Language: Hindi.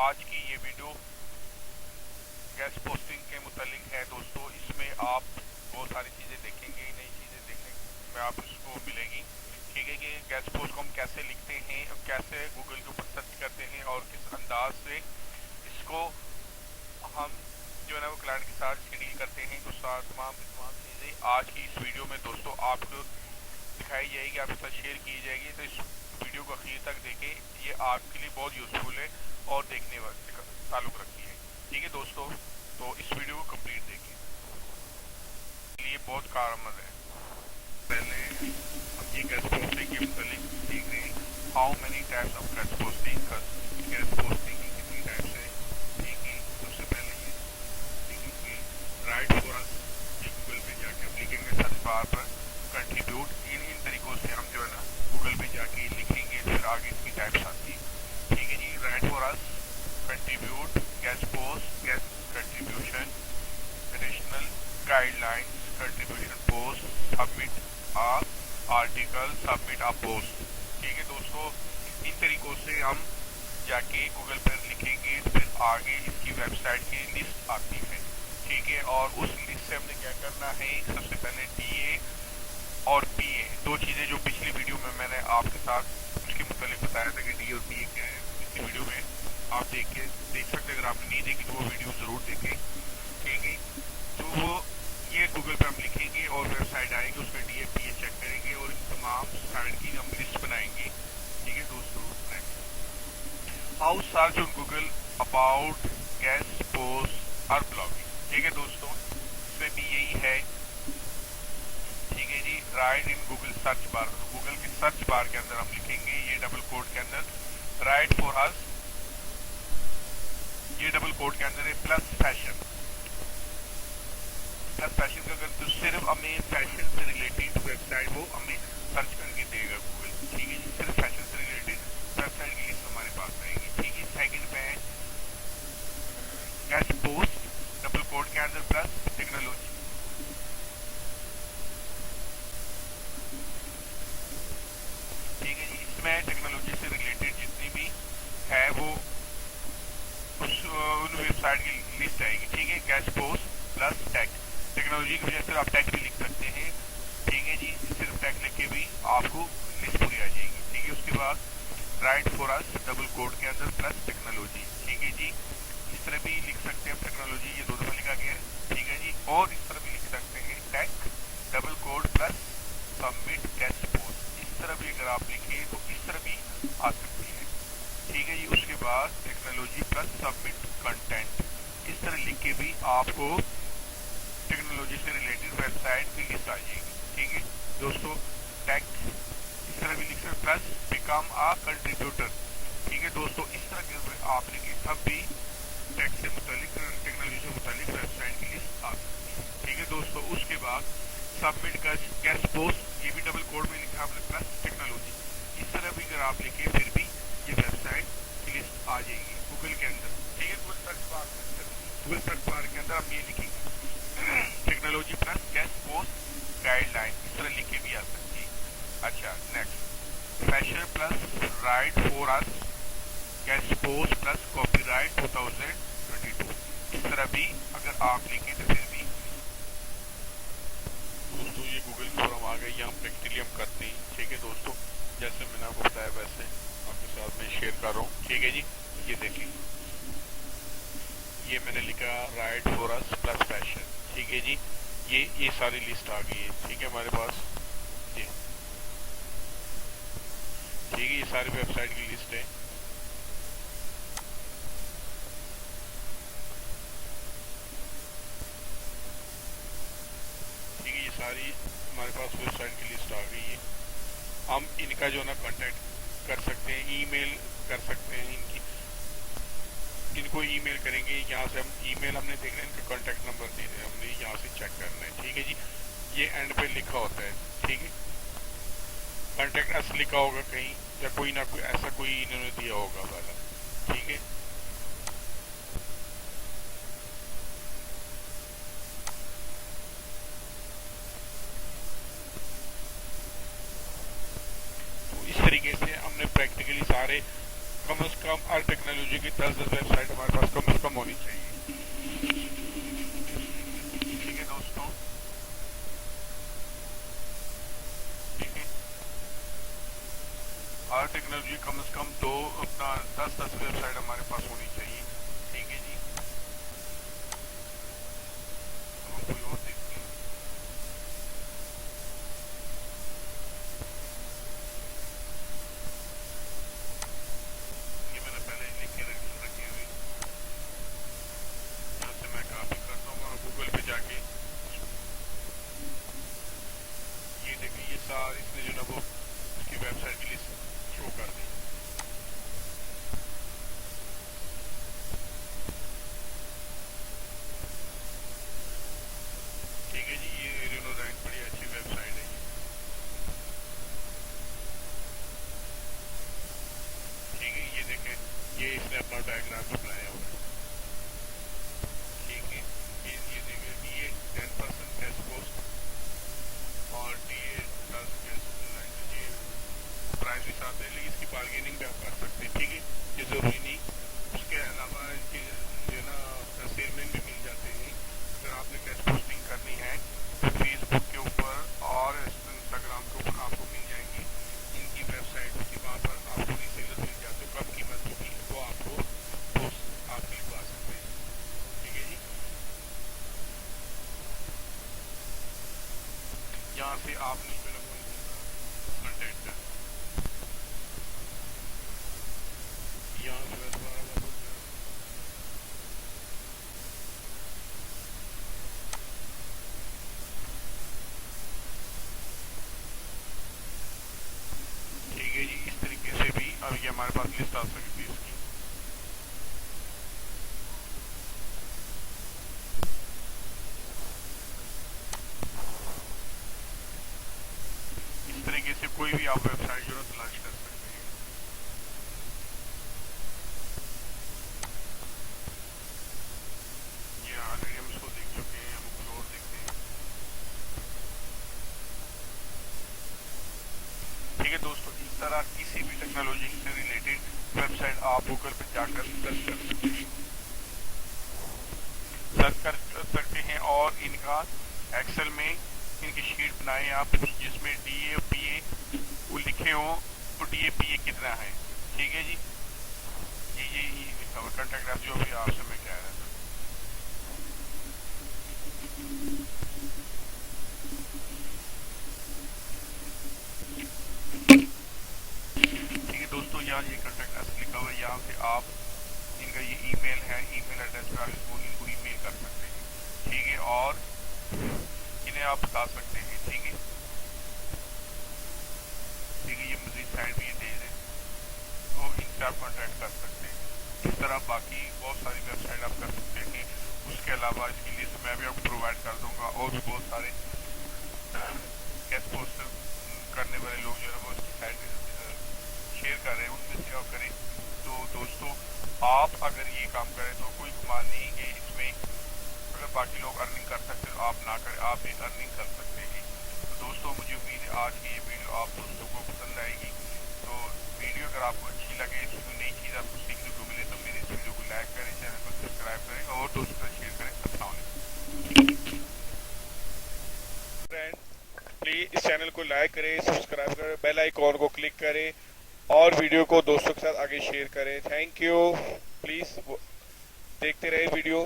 आज की ये वीडियो गेस्ट पोस्टिंग के मुतालिक है दोस्तों। इसमें आप बहुत सारी चीज़ें देखेंगे, नई चीज़ें देखने में आप इसको मिलेगी। ठीक है कि गेस्ट पोस्ट को हम कैसे लिखते हैं, कैसे गूगल के ऊपर सर्च करते हैं और किस अंदाज से इसको हम जो है ना वो क्लाइंट के साथ डील करते हैं। तो तमाम चीज़ें आज की इस वीडियो में दोस्तों आपको दिखाई जाएगी, आपके साथ शेयर की जाएगी। तो इस वीडियो को आखिर तक देखें, ये आपके लिए बहुत यूजफुल है और देखने वक्त ताल्लुक रखती है। ठीक है दोस्तों, तो इस वीडियो को कंप्लीट देखें, लिए बहुत कारगर है। पहले हम ये गेस्ट पोस्टिंग के मुतालिक देख रहे हैं, how many types of guest posting की कितनी टाइप्स है। ठीक है, सबसे पहले ये देखेंगे राइट फॉर अस, ये गूगल पे जाके हम लिखेंगे सर्च बार पर कंट्रीब्यूट। इन तरीकों से हम जो है ना गूगल पे जाके लिखेंगे, फिर आगे इसकी टाइप्स आती है। ठीक है जी, write for us, contribute, guest post, guest contribution, additional guidelines, contribution post, submit a article, submit a post. ठीक है दोस्तों, इन तरीकों से हम जाके गूगल पर लिखेंगे, फिर आगे इसकी वेबसाइट की लिस्ट आती है। ठीक है, और उस लिस्ट से हमने क्या करना है, सबसे पहले DA और PA, दो चीज़ें जो पिछली वीडियो में मैंने आपके साथ उसके मुतालिक बताया था कि DA और PA क्या है। पिछली वीडियो में आप देख सकते हैं, अगर आपने नहीं देखी तो वो वीडियो ज़रूर देखें। ठीक है, तो वो ये गूगल पे हम लिखेंगे और वेबसाइट आएगी, उसमें DA PA चेक करेंगे और इन तमाम साइट की हम लिस्ट बनाएंगे। ठीक है दोस्तों, how search on Google about guest post और ब्लॉगिंग। ठीक है दोस्तों, इसमें भी यही है। ठीक है जी, write in Google search bar, Google के सर्च बार के अंदर हम लिखेंगे ये डबल कोड के अंदर राइट फॉर अस, ये डबल कोड के अंदर है प्लस फैशन। प्लस फैशन का अगर तो सिर्फ हमें फैशन से रिलेटेड वेबसाइट वो हमें सर्च करके देगा गूगल। ठीक है जी, सिर्फ फैशन से रिलेटेड वेबसाइट की लिस्ट हमारे पास आएगी। ठीक है, सेकंड में गेस्ट पोस्ट डबल कोड के अंदर प्लस टेक्नोलॉजी। ठीक है जी, इसमें टेक्नोलॉजी से रिलेटेड जितनी भी है वो उन वेबसाइट की लिस्ट आएगी। ठीक है, guest post plus tag, technology की वजह से आप टैग भी लिख सकते हैं। ठीक है जी, सिर्फ टैग लिख के भी आपको लिस्ट पूरी आ जाएगी। ठीक है, उसके बाद right for us double quote के अंदर प्लस टेक्नोलॉजी। ठीक है जी, इस तरह भी लिख सकते हैं टेक्नोलॉजी, ये दो दफा लिखा गया है। ठीक है जी, और इस तरह भी लिख सकते हैं tag double quote plus submit guest post. इस तरह भी अगर आप लिखें तो इस तरह भी आ सकती है। ठीक है जी, उसके बाद टेक्नोलॉजी प्लस सबमिट कंटेंट, इस तरह लिख के भी आपको टेक्नोलॉजी से रिलेटेड वेबसाइट की लिस्ट आ जाएगी। ठीक है दोस्तों, टैग इस तरह भी लिख सकते प्लस बिकम अ कंट्रीब्यूटर। ठीक है दोस्तों, इस तरह के आप लिखे तब भी टैग से मुतालिक, टेक्नोलॉजी से मुतालिक वेबसाइट की लिस्ट आ सकती है। ठीक है दोस्तों, उसके बाद सबमिट गेस्ट पोस्ट, ये भी डबल कोड में लिखा आपने प्लस टेक्नोलॉजी। इस तरह भी अगर आप लिखे फिर भी ये वेबसाइट की लिस्ट आ जाएगी गूगल के अंदर। ठीक है, गूगल सर्च बार के अंदर आप ये लिखेंगे technology plus guest post guideline, इस तरह लिख के भी आ सकती है। अच्छा, next fashion plus right for us guest post plus copyright 2022, इस तरह भी अगर आप लिखें तो फिर भी दोस्तों ये गूगल फॉर्म आ गई, यहाँ प्रैक्टिकली हम करते हैं। ठीक है दोस्तों, जैसे मैंने आपको बताया वैसे आपके साथ मैं शेयर कर रहा हूँ। ठीक है जी, ये देखें, ये मैंने लिखा right for us plus fashion. ठीक है जी, ये सारी लिस्ट आ गई है। ठीक है, हमारे पास ये ठीक है, ये सारी वेबसाइट की लिस्ट है। ठीक है, ये सारी हमारे पास वेबसाइट की लिस्ट आ गई है। हम इनका जो ना कांटेक्ट कर सकते हैं, ईमेल कर सकते हैं, इनको ईमेल करेंगे। यहाँ से हम ईमेल हमने देख रहे हैं, इनका कांटेक्ट नंबर दे रहे हैं, हमने यहाँ से चेक करना है। ठीक है जी, ये एंड पे लिखा होता है। ठीक है, कांटेक्ट अस लिखा होगा कहीं, या कोई ना कोई ऐसा कोई इन्होंने दिया होगा वाला। ठीक है, तो इस तरीके से हमने प्रैक्टिकली सारे कम से कम हर टेक्नोलॉजी कि 10 वेबसाइट हमारे पास कम से कम होनी चाहिए। ठीक है दोस्तों, ठीक है। हर टेक्नोलॉजी कम से कम 10 वेबसाइट हमारे पास होनी चाहिए। ठीक है जी। अब हम कोई और देखते हैं। ये मैंने पहले लिख के रखे हुए, यहाँ से मैं कॉपी करता हूँ और गूगल पे जाके ये देखिए, ये सारी इसने जो ना वो उसकी वेबसाइट की लिस्ट शो कर दी। ठीक है जी, ये रेनोरैंक बड़ी अच्छी वेबसाइट है। ठीक है, ये देखें, ये इसने अपना डायग्राम बनाया हुआ है। ठीक है, ये देखें, ये 10% कैश पोस्ट और DA 10 कैश, ये प्राइस भी साथ है, लेकिन इसकी बार्गेनिंग भी आप कर सकते हैं। ठीक है, ये जरूरी नहीं। उसके अलावा इनके जो ना सेलमैन भी मिल जाते हैं। अगर आपने कैश पोस्टिंग करनी है तो फेसबुक के ऊपर और इंस्टाग्राम के ऊपर आपको मिल जाएंगी इनकी वेबसाइट की, वहाँ पर आपको रीसेलर मिल जाते हैं, कम कीमत जो भी है वो आपको पोस्ट आपके लिखवा सकते हैं। ठीक है जी, यहाँ से आपने जो है वो कंटेंट यहाँ जो है दोबारा वापस ठीक है जी, इस तरीके से भी अब ये हमारे पास लिस्ट आ सकती है इसकी। इस तरीके से कोई भी आप वेबसाइट जो है तलाश कर सकते हैं। ये ऑलरेडी हम इसको देख चुके हैं, हम कोई और देखते हैं। ठीक है दोस्तों, इस तरह किसी भी टेक्नोलॉजी से रिलेटेड वेबसाइट आप गूगल पे जाकर सर्च कर सकते हैं और इनका एक्सेल में इनकी शीट बनाए आप, जिसमें DA PA वो लिखे हों तो DA PA कितना है। ठीक है जी, ये लिखा हुआ कॉन्टैक्ट जो भी आपसे मैं कह रहा था। ठीक है दोस्तों, यहाँ ये कॉन्टैक्ट अस लिखा हुआ है, यहाँ से आप इनका ये ईमेल है, ईमेल एड्रेस पे आप इनको ईमेल कर सकते हैं। ठीक है, और इन्हें आप बता सकते हैं। ठीक है, ठीक है, ये मजीद साइड भी ये दे रहे हैं, तो इनसे आप कॉन्टैक्ट कर सकते हैं। इस तरह बाकी बहुत सारी वेबसाइट आप कर सकते हैं। उसके अलावा इसकी लिस्ट मैं भी आपको प्रोवाइड कर दूंगा, और भी बहुत सारे कैश पोस्ट करने वाले लोग जो है वो इसकी साइट शेयर कर रहे हैं, उनमें से आप करें। तो दोस्तों, आप अगर ये काम करें तो कोई गुमान नहीं है इसमें। अगर बाकी लोग अर्निंग कर सकते हैं तो आप ना करें, आप भी अर्निंग कर सकते हैं। तो दोस्तों, मुझे उम्मीद है आज की ये वीडियो आप दोस्तों को पसंद आएगी। तो वीडियो अगर आपको अच्छी लगे, इसमें नई चीज़ आपको सीखने को मिले, तो मेरे इस वीडियो को लाइक करें, चैनल को सब्सक्राइब करें और दोस्तों को शेयर करें। अस्सलाम वालेकुम फ्रेंड, प्लीज इस चैनल को लाइक करें, सब्सक्राइब करें, बेल आइकॉन को क्लिक करें और वीडियो को दोस्तों के साथ आगे शेयर करें। Thank you. प्लीज देखते रहे वीडियो।